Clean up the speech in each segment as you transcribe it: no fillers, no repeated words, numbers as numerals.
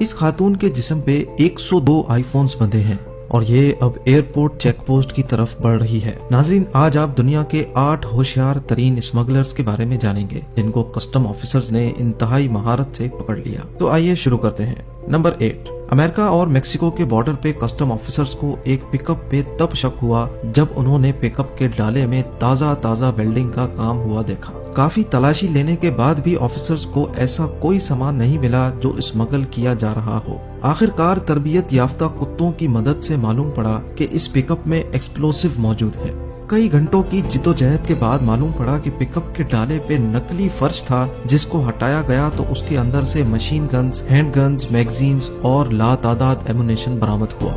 इस खातून के जिस्म पे 102 आईफोन्स बंधे हैं और ये अब एयरपोर्ट चेक पोस्ट की तरफ बढ़ रही है। नाजरीन, आज आप दुनिया के 8 होशियार तरीन स्मगलर्स के बारे में जानेंगे जिनको कस्टम ऑफिसर्स ने इंतहाई महारत से पकड़ लिया। तो आइए शुरू करते हैं। नंबर 8, अमेरिका और मेक्सिको के बॉर्डर पे कस्टम ऑफिसर्स को एक पिकअप पे तब शक हुआ जब उन्होंने पिकअप के डाले में ताज़ा वेल्डिंग का काम हुआ देखा। काफी तलाशी लेने के बाद भी ऑफिसर्स को ऐसा कोई सामान नहीं मिला जो स्मगल किया जा रहा हो। आखिरकार तरबियत याफ्ता कुत्तों की मदद से मालूम पड़ा कि इस पिकअप में एक्सप्लोसिव मौजूद है। कई घंटों की जिद्दोजहद के बाद मालूम पड़ा कि पिकअप के डाले पे नकली फर्श था जिसको हटाया गया तो उसके अंदर से machine guns, hand guns, magazines और लातादाद एमुनेशन बरामद हुआ।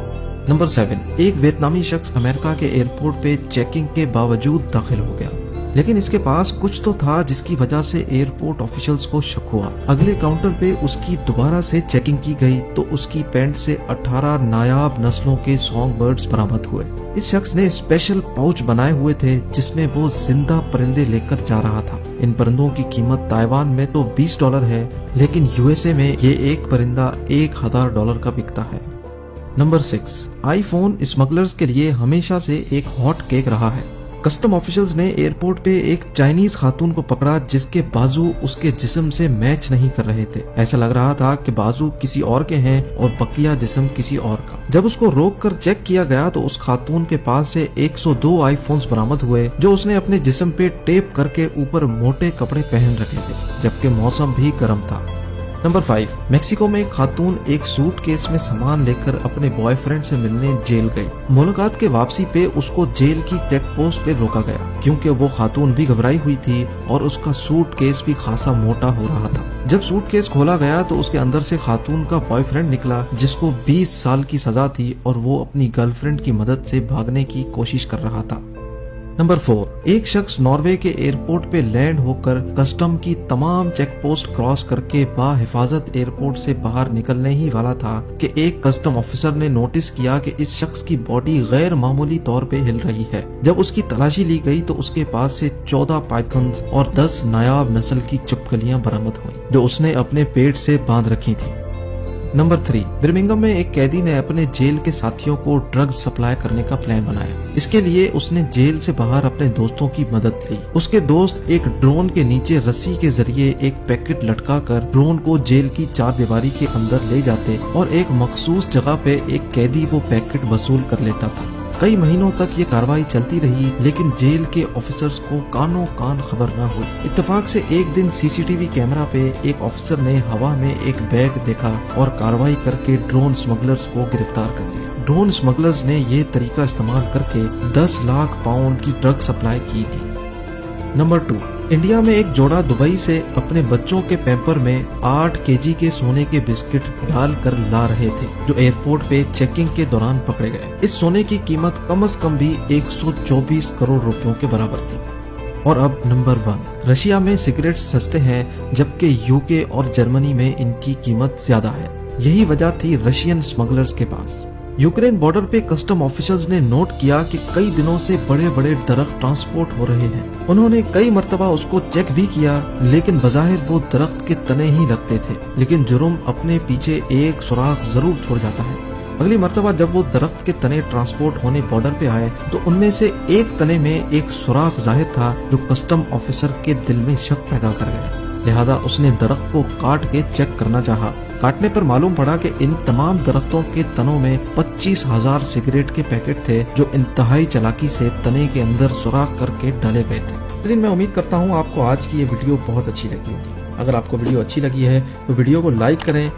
नंबर 7, एक वियतनामी शख्स अमेरिका के एयरपोर्ट पे चेकिंग के बावजूद दाखिल हो गया, लेकिन इसके पास कुछ तो था जिसकी वजह से एयरपोर्ट ऑफिशियल्स को शक हुआ। अगले काउंटर पे उसकी दोबारा से चेकिंग की गई तो उसकी पैंट से 18 नायाब नस्लों के सॉन्ग बर्ड्स बरामद हुए। इस शख्स ने स्पेशल पाउच बनाए हुए थे जिसमें वो जिंदा परिंदे लेकर जा रहा था। इन परिंदों की कीमत ताइवान में तो $20 है, लेकिन यूएसए में ये एक परिंदा $1000 का बिकता है। नंबर 6, आईफोन स्मगलर्स के लिए हमेशा से एक हॉट केक रहा है। कस्टम ऑफिशियल्स ने एयरपोर्ट पे एक चाइनीज खातून को पकड़ा जिसके बाजू उसके जिस्म से मैच नहीं कर रहे थे। ऐसा लग रहा था कि बाजू किसी और के हैं और बकिया जिस्म किसी और का। जब उसको रोक कर चेक किया गया तो उस खातून के पास से 102 आईफोन्स बरामद हुए जो उसने अपने जिस्म पे टेप करके ऊपर मोटे कपड़े पहन रखे थे जबकि मौसम भी गर्म था। नंबर 5, मेक्सिको में एक खातून एक सूटकेस में सामान लेकर अपने बॉयफ्रेंड से मिलने जेल गई। मुलाकात के वापसी पे उसको जेल की चेक पोस्ट पे रोका गया क्योंकि वो खातून भी घबराई हुई थी और उसका सूटकेस भी खासा मोटा हो रहा था। जब सूटकेस खोला गया तो उसके अंदर से खातून का बॉयफ्रेंड निकला जिसको 20 साल की सजा थी और वो अपनी गर्लफ्रेंड की मदद से भागने की कोशिश कर रहा था। नंबर 4, एक शख्स नॉर्वे के एयरपोर्ट पे लैंड होकर कस्टम की तमाम चेक पोस्ट क्रॉस करके बाहिफाजत एयरपोर्ट से बाहर निकलने ही वाला था कि एक कस्टम ऑफिसर ने नोटिस किया कि इस शख्स की बॉडी गैर मामूली तौर पे हिल रही है। जब उसकी तलाशी ली गई तो उसके पास से 14 पाइथन्स और 10 नायाब नस्ल की छिपकलियां बरामद हुई जो उसने अपने पेट से बांध रखी थी। नंबर 3, बर्मिंघम में एक कैदी ने अपने जेल के साथियों को ड्रग्स सप्लाई करने का प्लान बनाया। इसके लिए उसने जेल से बाहर अपने दोस्तों की मदद ली। उसके दोस्त एक ड्रोन के नीचे रस्सी के जरिए एक पैकेट लटका कर ड्रोन को जेल की चारदीवारी के अंदर ले जाते और एक मखसूस जगह पे एक कैदी वो पैकेट वसूल कर लेता था। कई महीनों तक ये कार्रवाई चलती रही लेकिन जेल के ऑफिसर्स को कानों कान खबर न हुई। इत्तेफाक से एक दिन सीसीटीवी कैमरा पे एक ऑफिसर ने हवा में एक बैग देखा और कार्रवाई करके ड्रोन स्मगलर्स को गिरफ्तार कर लिया। ड्रोन स्मगलर्स ने ये तरीका इस्तेमाल करके 10 लाख पाउंड की ड्रग सप्लाई की थी। नंबर 2, इंडिया में एक जोड़ा दुबई से अपने बच्चों के पैम्पर में 8 केजी के सोने के बिस्किट डाल कर ला रहे थे जो एयरपोर्ट पे चेकिंग के दौरान पकड़े गए। इस सोने की कीमत कम से कम भी 124 करोड़ रुपयों के बराबर थी। और अब नंबर 1, रशिया में सिगरेट सस्ते हैं जबकि यूके और जर्मनी में इनकी कीमत ज्यादा है। यही वजह थी रशियन स्मगलर्स के पास। यूक्रेन बॉर्डर पे कस्टम ऑफिसर्स ने नोट किया कि कई दिनों से बड़े बड़े दरख्त ट्रांसपोर्ट हो रहे हैं। उन्होंने कई मर्तबा उसको चेक भी किया लेकिन बज़ाहिर वो दरख्त के तने ही लगते थे, लेकिन जुर्म अपने पीछे एक सुराख जरूर छोड़ जाता है। अगली मर्तबा जब वो दरख्त के तने ट्रांसपोर्ट होने बॉर्डर पे आए तो उनमें से एक तने में एक सुराख जाहिर था जो कस्टम ऑफिसर के दिल में शक पैदा कर गया। लिहाजा उसने दरख्त को काट के चेक करना चाहा। काटने पर मालूम पड़ा कि इन तमाम दरख्तों के तनों में 25,000 सिगरेट के पैकेट थे जो इंतहाई चालाकी से तने के अंदर सुराख करके डाले गए थे। लेकिन मैं उम्मीद करता हूँ आपको आज की ये वीडियो बहुत अच्छी लगी होगी। अगर आपको वीडियो अच्छी लगी है तो वीडियो को लाइक करें।